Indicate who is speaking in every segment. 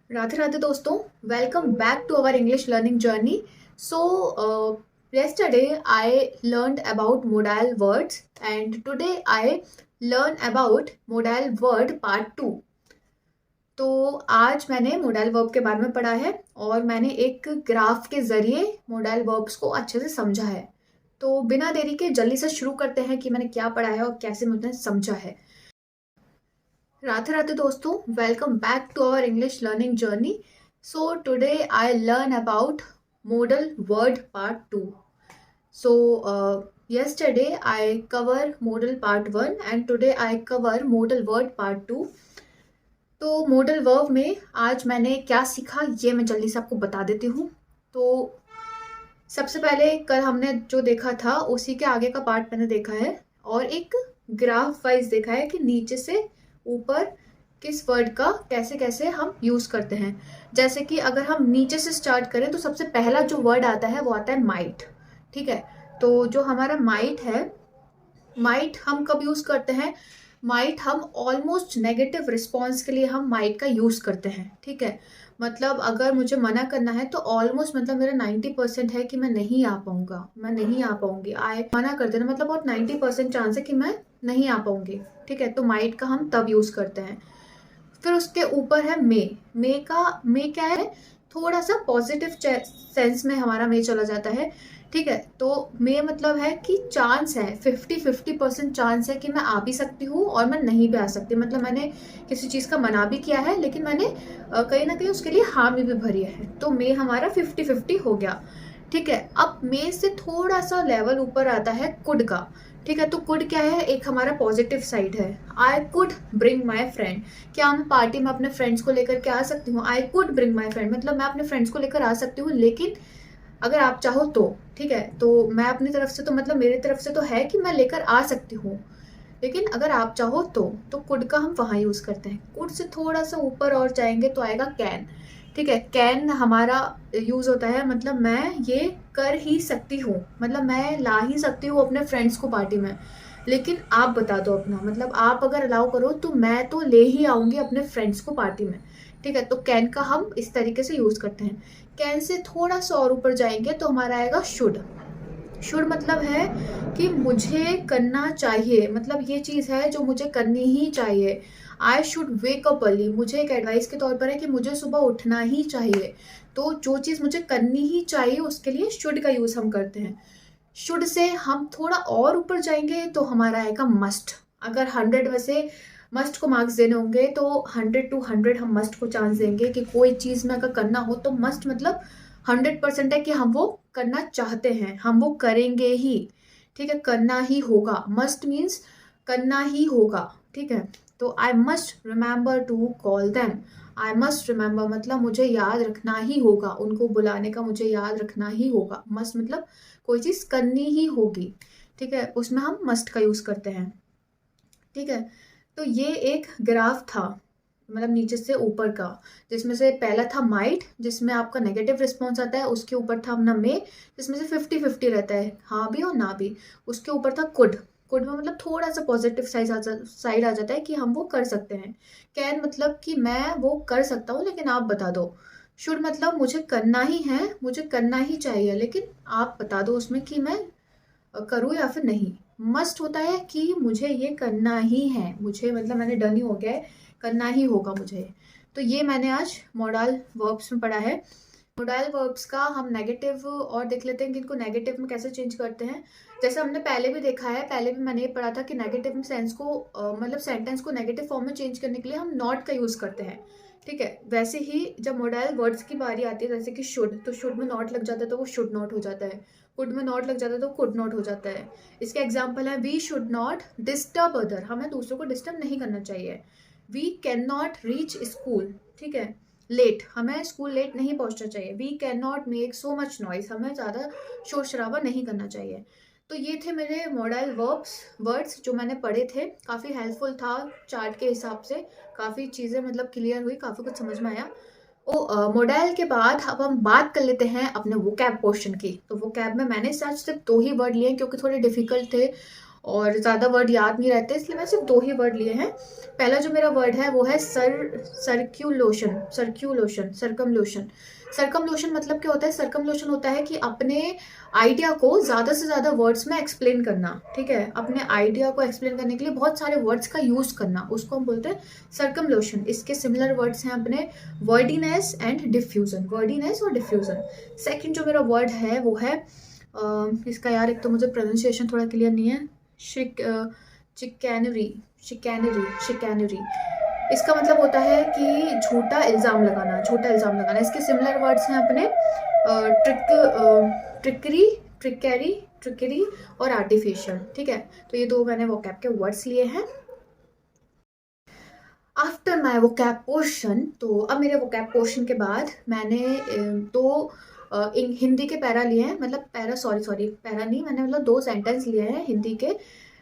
Speaker 1: राधे राधे दोस्तों, welcome back to our English learning journey. So, yesterday I learned about modal words and today I learn about modal word part 2. तो आज मैंने modal verb के बारे में पढ़ा है और मैंने एक ग्राफ के जरिए modal verbs को अच्छे से समझा है। तो बिना देरी के जल्दी से शुरू करते हैं कि मैंने क्या पढ़ा है और कैसे मैंने समझा है। राधे राधे दोस्तों, welcome back to our English learning journey. So today I learn about modal word part 2. So yesterday I cover modal part 1 and today I cover modal word part 2. तो modal verb में आज मैंने क्या सीखा ये मैं जल्दी से आपको बता देती हूँ. तो सबसे पहले कल हमने जो देखा था उसी के आगे का पार्ट मैंने देखा है और एक ग्राफ वाइज देखा है कि नीचे से ऊपर किस वर्ड का कैसे कैसे हम यूज करते हैं. जैसे कि अगर हम नीचे से स्टार्ट करें तो सबसे पहला जो वर्ड आता है वो आता है माइट. ठीक है, तो जो हमारा माइट है, माइट हम कब यूज करते हैं? माइट हम ऑलमोस्ट नेगेटिव रिस्पॉन्स के लिए हम माइट का यूज करते हैं. ठीक है, मतलब अगर मुझे मना करना है तो ऑलमोस्ट मतलब मेरा 90% है कि मैं नहीं आ पाऊंगा, मैं नहीं आ पाऊंगी. आए मना कर देना मतलब बहुत 90% चांस है कि मैं नहीं आ पाऊंगी. ठीक है, तो माइट का हम तब यूज करते हैं. फिर उसके ऊपर है मे. मे क्या है? थोड़ा सा पॉजिटिव सेंस में हमारा मे चला जाता है. ठीक है, तो मे मतलब है कि चांस है 50-50% चांस है कि मैं आ भी सकती हूँ और मैं नहीं भी आ सकती. मतलब मैंने किसी चीज़ का मना भी किया है लेकिन मैंने कहीं ना कहीं उसके लिए हामी भी भरी है. तो मे हमारा 50-50 हो गया. ठीक है, अब मे से थोड़ा सा लेवल ऊपर आता है कुड का. ठीक है, तो कुड क्या है? एक हमारा पॉजिटिव साइड है. I could bring my friend. क्या मैं पार्टी में अपने फ्रेंड्स को लेकर के आ सकती हूँ? I could bring my friend मतलब मैं अपने फ्रेंड्स को लेकर आ सकती हूँ लेकिन अगर आप चाहो तो. ठीक है, तो मैं अपनी तरफ से तो मतलब मेरी तरफ से तो है कि मैं लेकर आ सकती हूँ लेकिन अगर आप चाहो तो कुड का हम वहाँ यूज करते हैं. कुड से थोड़ा सा ऊपर और जाएंगे तो आएगा कैन. ठीक है, कैन हमारा यूज होता है मतलब मैं ये कर ही सकती हूँ, मतलब मैं ला ही सकती हूँ अपने फ्रेंड्स को पार्टी में. लेकिन आप बता दो अपना, मतलब आप अगर अलाउ करो तो मैं तो ले ही आऊंगी अपने फ्रेंड्स को पार्टी में. ठीक है, तो कैन का हम इस तरीके से यूज करते हैं. कैन से थोड़ा सा और ऊपर जाएंगे तो हमारा आएगा शुड. शुड मतलब है कि मुझे करना चाहिए, मतलब ये चीज़ है जो मुझे करनी ही चाहिए. I should wake up early मुझे एक एडवाइस के तौर पर है कि मुझे सुबह उठना ही चाहिए. तो जो चीज़ मुझे करनी ही चाहिए उसके लिए शुड का यूज़ हम करते हैं. शुड से हम थोड़ा और ऊपर जाएंगे तो हमारा आएगा मस्ट. अगर 100 में से मस्ट को मार्क्स देने होंगे तो 100 to 100 हम मस्ट को चांस देंगे कि कोई चीज़ में अगर करना हो तो मस्ट मतलब 100% है कि हम वो करना चाहते हैं, हम वो करेंगे ही. ठीक है, करना ही होगा. मस्ट मीन्स करना ही होगा. ठीक है, तो I must remember to call them. I must remember मतलब मुझे याद रखना ही होगा, उनको बुलाने का मुझे याद रखना ही होगा. मस्ट मतलब कोई चीज़ करनी ही होगी. ठीक है, उसमें हम मस्ट का यूज़ करते हैं. ठीक है, तो ये एक ग्राफ था मतलब नीचे से ऊपर का, जिसमें से पहला था माइट जिसमें आपका नेगेटिव रिस्पॉन्स आता है. उसके ऊपर था अपना मे जिसमें से 50-50 रहता है, हाँ भी और ना भी. उसके ऊपर था कुड. कुड में मतलब थोड़ा सा पॉजिटिव साइड आ जाता है कि हम वो कर सकते हैं. कैन मतलब कि मैं वो कर सकता हूँ लेकिन आप बता दो. शुड मतलब मुझे करना ही है, मुझे करना ही चाहिए लेकिन आप बता दो उसमें कि मैं करूँ या फिर नहीं. मस्ट होता है कि मुझे ये करना ही है, मुझे मतलब मैंने डन ही हो गया है, करना ही होगा मुझे. तो ये मैंने आज मॉडल वर्ब्स में पढ़ा है. मॉडल वर्ब्स का हम नेगेटिव और देख लेते हैं कि इनको नेगेटिव में कैसे चेंज करते हैं. जैसे हमने पहले भी देखा है, पहले भी मैंने ये पढ़ा था कि नेगेटिव में सेंस को मतलब सेंटेंस को नेगेटिव फॉर्म में चेंज करने के लिए हम नॉट का यूज़ करते हैं. ठीक है, वैसे ही जब मॉडल वर्ड्स की बारी आती है जैसे कि शुड, तो शुड में नॉट लग जाता है तो वो शुड नॉट हो जाता है. कुड में नॉट लग जाता है तो कुड नॉट हो जाता है. इसके एग्जाम्पल है we should not disturb other, हमें दूसरों को डिस्टर्ब नहीं करना चाहिए. We can not reach school. ठीक है, लेट, हमें स्कूल लेट नहीं पहुंचना चाहिए. We can not make so much noise, हमें ज़्यादा शोर शराबा नहीं करना चाहिए. तो ये थे मेरे मॉडल वर्ड्स जो मैंने पढ़े थे. काफ़ी हेल्पफुल था चार्ट के हिसाब से, काफ़ी चीज़ें मतलब क्लियर हुई, काफ़ी कुछ समझ में आया. मॉडल के बाद अब हम बात कर लेते हैं अपने वोकैब पोर्शन की. तो वोकैब में मैंने आज सिर्फ 2 ही वर्ड लिए क्योंकि थोड़े डिफिकल्ट थे और ज़्यादा वर्ड याद नहीं रहते, इसलिए मैं सिर्फ 2 ही वर्ड लिए हैं। पहला जो मेरा वर्ड है वो है सर्क्यूलोशन। सर्क्यूलोशन, सर्कमलोशन। सर्कमलोशन मतलब क्या होता है? सर्कमलोशन होता है कि अपने आइडिया को ज़्यादा से ज़्यादा वर्ड्स में एक्सप्लेन करना, ठीक है? अपने आइडिया को एक्सप्लेन करने के लिए बहुत सारे वर्ड्स का यूज़ करना, उसको हम बोलते हैं सर्कमलोशन। इसके सिमिलर वर्ड्स हैं अपने वर्डीनेस एंड डिफ्यूज़न। वर्डीनेस और डिफ्यूज़न। सेकंड जो मेरा वर्ड है वो है इसका यार एक तो मुझे प्रोनाउंसिएशन थोड़ा क्लियर नहीं है, चिकैनरी। शिकैनरी, शिकैनरी। इसका मतलब होता है कि झूठा इल्ज़ाम लगाना, झूठा इल्ज़ाम लगाना। इसके सिमिलर वर्ड्स हैं अपने ट्रिकरी, ट्रिकरी, ट्रिकरी और आर्टिफिशियल, ठीक है? तो ये 2 मैंने वोकैब के वर्ड्स लिए हैं। आफ्टर माई वोकैब पोर्शन, तो अब मेरे वोकैब पोर्शन के बाद मैंने 2 हिंदी के पैरा लिए हैं, मतलब पैरा नहीं, मैंने मतलब 2 सेंटेंस लिए हैं हिंदी के,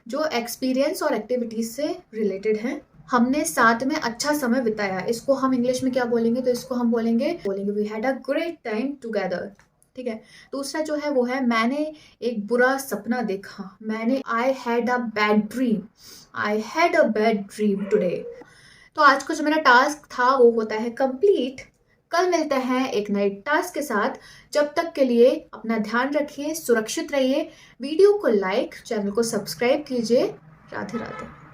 Speaker 1: जो एक्सपीरियंस और एक्टिविटीज़ से रिलेटेड हैं। हमने साथ में अच्छा समय बिताया, इसको हम इंग्लिश में क्या बोलेंगे? तो इसको हम बोलेंगे we had a great time together, ठीक है? दूसरा जो है वो है मैंने एक बुरा सपना देखा। I had a bad dream. I had a bad dream today. तो आज का जो मेरा टास्क था वो होता है कंप्लीट। कल मिलते हैं एक नए टास्क के साथ। जब तक के लिए अपना ध्यान रखिए, सुरक्षित रहिए। वीडियो को लाइक, चैनल को सब्सक्राइब कीजिए। राधे राधे।